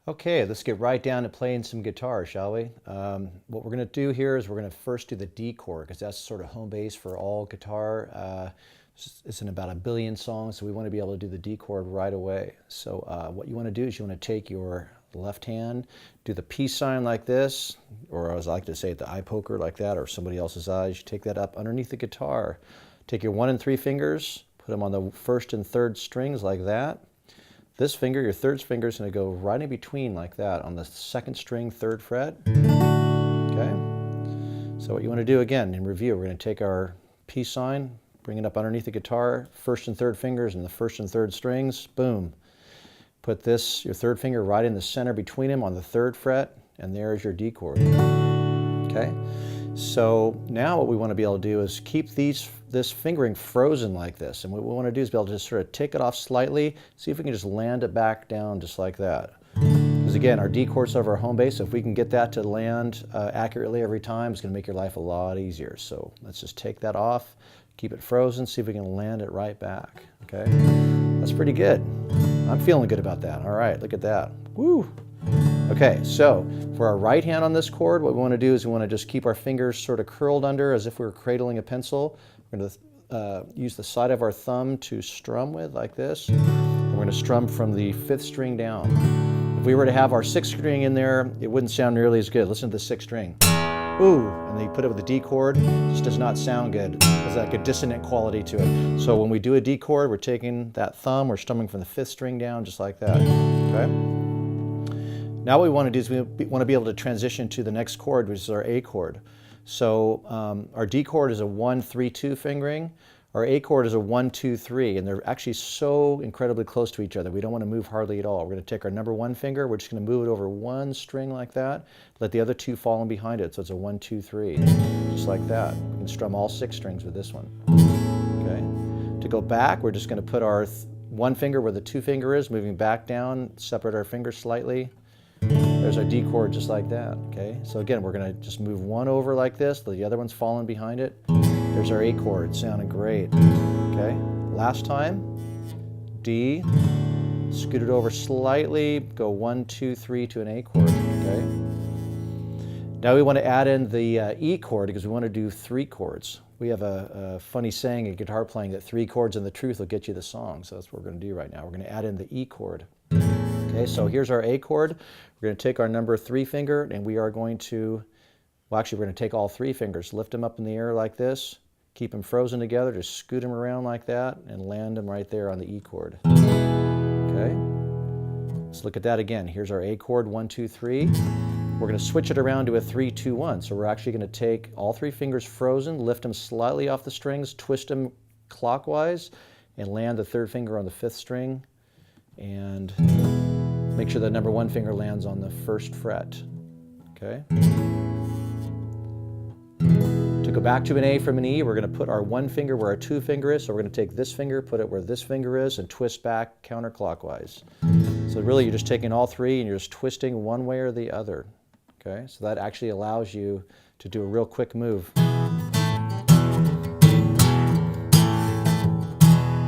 Okay, let's get right down to playing some guitar, shall we? What we're going to do here is we're going to first do the D chord because that's sort of home base for all guitar. It's in about 1 billion songs, so we want to be able to do the D chord right away. So what you want to do is you want to take your left hand, do the peace sign like this, or as I like to say it, the eye poker like that, or somebody else's eyes. You take that up underneath the guitar. Take your 1 and 3 fingers, put them on the 1st and 3rd strings like that. This finger, your 3rd finger, is going to go right in between like that on the 2nd string, 3rd fret. Okay? So what you want to do again, in review, we're going to take our peace sign, bring it up underneath the guitar, 1st and 3rd fingers and the 1st and 3rd strings, boom. Put this, your 3rd finger, right in the center between them on the 3rd fret, and there's your D chord. Okay? So now what we want to be able to do is keep this fingering frozen like this. And what we want to do is be able to just sort of take it off slightly, see if we can just land it back down just like that. Because again, our D chord's sort of our home base, so if we can get that to land accurately every time, it's going to make your life a lot easier. So let's just take that off, keep it frozen, see if we can land it right back. Okay? That's pretty good. I'm feeling good about that. All right, look at that. Woo! Okay, so for our right hand on this chord, what we want to do is we want to just keep our fingers sort of curled under as if we were cradling a pencil. We're going to use the side of our thumb to strum with like this. And we're going to strum from the 5th string down. If we were to have our 6th string in there, it wouldn't sound nearly as good. Listen to the 6th string. Ooh, and then you put it with the D chord, it just does not sound good. There's like a dissonant quality to it. So when we do a D chord, we're taking that thumb, we're strumming from the 5th string down just like that. Okay? Now what we want to do is we want to be able to transition to the next chord, which is our A chord. So our D chord is a 1-3-2 fingering. Our A chord is a 1-2-3, and they're actually so incredibly close to each other. We don't want to move hardly at all. We're going to take our number 1 finger, we're just going to move it over 1 string like that, let the other 2 fall in behind it. So it's a 1-2-3, just like that. We can strum all 6 strings with this one. Okay. To go back, we're just going to put our 1 finger where the 2 finger is, moving back down, separate our fingers slightly. There's our D chord just like that, okay? So again, we're going to just move 1 over like this, the other one's falling behind it. There's our A chord, sounding great, okay? Last time, D, scoot it over slightly, go 1, 2, 3 to an A chord, okay? Now we want to add in the E chord because we want to do 3 chords. We have a funny saying in guitar playing that 3 chords and the truth will get you the song, so that's what we're going to do right now. We're going to add in the E chord. Okay, so here's our A chord. We're going to take our number 3 finger and we are going to, well actually we're going to take all 3 fingers, lift them up in the air like this, keep them frozen together, just scoot them around like that and land them right there on the E chord. Okay, let's look at that again. Here's our A chord, 1, 2, 3. We're going to switch it around to a 3, 2, 1. So we're actually going to take all 3 fingers frozen, lift them slightly off the strings, twist them clockwise, and land the 3rd finger on the 5th string, and make sure the number 1 finger lands on the 1st fret. Okay? To go back to an A from an E, we're going to put our 1 finger where our 2 finger is. So we're going to take this finger, put it where this finger is, and twist back counterclockwise. So really you're just taking all 3 and you're just twisting one way or the other. Okay? So that actually allows you to do a real quick move.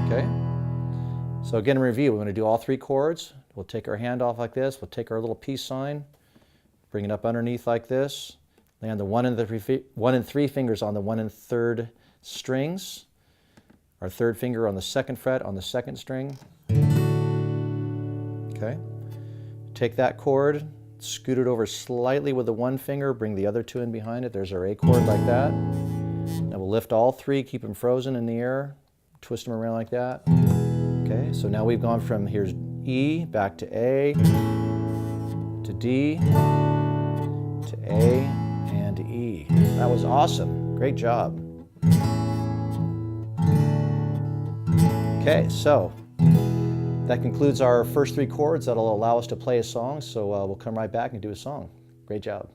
Okay? So again, in review, we're going to do all 3 chords. We'll take our hand off like this. We'll take our little peace sign, bring it up underneath like this, land the 1 and 3 fingers on the 1 and 3rd strings, our 3rd finger on the 2nd fret on the 2nd string. Okay. Take that chord, scoot it over slightly with the 1 finger, bring the other 2 in behind it. There's our A chord like that. Now we'll lift all 3, keep them frozen in the air, twist them around like that. Okay, so now we've gone from here's E, back to A, to D, to A, and E. That was awesome. Great job. Okay, so that concludes our first 3 chords that'll allow us to play a song. So we'll come right back and do a song. Great job.